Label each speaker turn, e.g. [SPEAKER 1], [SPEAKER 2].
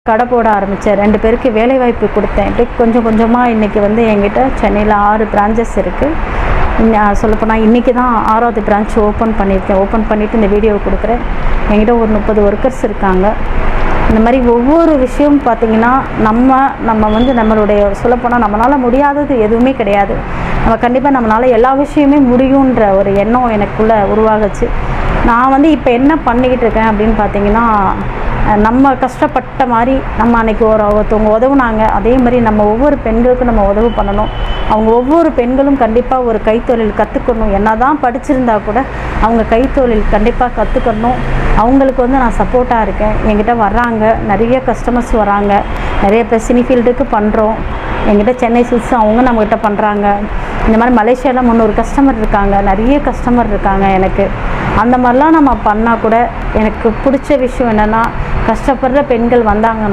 [SPEAKER 1] கடை போட ஆரம்பித்தேன். 2 பேருக்கு வேலைவாய்ப்பு கொடுத்தேன். இப்படி கொஞ்சம் கொஞ்சமாக இன்றைக்கி வந்து என்கிட்ட சென்னையில் 6 பிரான்ச்சஸ் இருக்குது. சொல்லப்போனால் இன்றைக்கி தான் 6வது பிரான்ச் ஓப்பன் பண்ணியிருக்கேன். ஓப்பன் பண்ணிவிட்டு இந்த வீடியோவை கொடுக்குறேன். என்கிட்ட ஒரு 30 ஒர்க்கர்ஸ் இருக்காங்க. இந்த மாதிரி ஒவ்வொரு விஷயம் பார்த்திங்கன்னா நம்ம வந்து நம்மளுடைய சொல்லப்போனால் நம்மளால் முடியாதது எதுவுமே கிடையாது. நம்ம கண்டிப்பாக நம்மளால் எல்லா விஷயமே முடியுன்ற ஒரு எண்ணம் எனக்குள்ளே உருவாகுச்சு. நான் வந்து இப்போ என்ன பண்ணிக்கிட்டு இருக்கேன் அப்படின்னு பார்த்திங்கன்னா, நம்ம கஷ்டப்பட்ட மாதிரி நம்ம அன்றைக்கி ஒருத்தவங்க உதவுனாங்க, அதே மாதிரி நம்ம ஒவ்வொரு பெண்களுக்கும் நம்ம உதவு பண்ணணும். அவங்க ஒவ்வொரு பெண்களும் கண்டிப்பாக ஒரு கைத்தொழில் கற்றுக்கணும். என்ன தான் படிச்சிருந்தா கூட அவங்க கைத்தொழில் கண்டிப்பாக கற்றுக்கணும். அவங்களுக்கு வந்து நான் சப்போர்ட்டாக இருக்கேன். என்கிட்ட வர்றாங்க, நிறைய கஸ்டமர்ஸ் வராங்க. நிறைய பேர் சினி ஃபீல்டுக்கு பண்ணுறோம். என்கிட்ட சென்னை சில்க்ஸ் அவங்க நம்மக்கிட்ட பண்ணுறாங்க. இந்த மாதிரி மலேசியாவில் 300 கஸ்டமர் இருக்காங்க. நிறைய கஸ்டமர் இருக்காங்க எனக்கு. அந்த மாதிரிலாம் நம்ம பண்ணால் கூட எனக்கு பிடிச்ச விஷயம் என்னென்னா, கஷ்டப்படுற பெண்கள் வந்தாங்க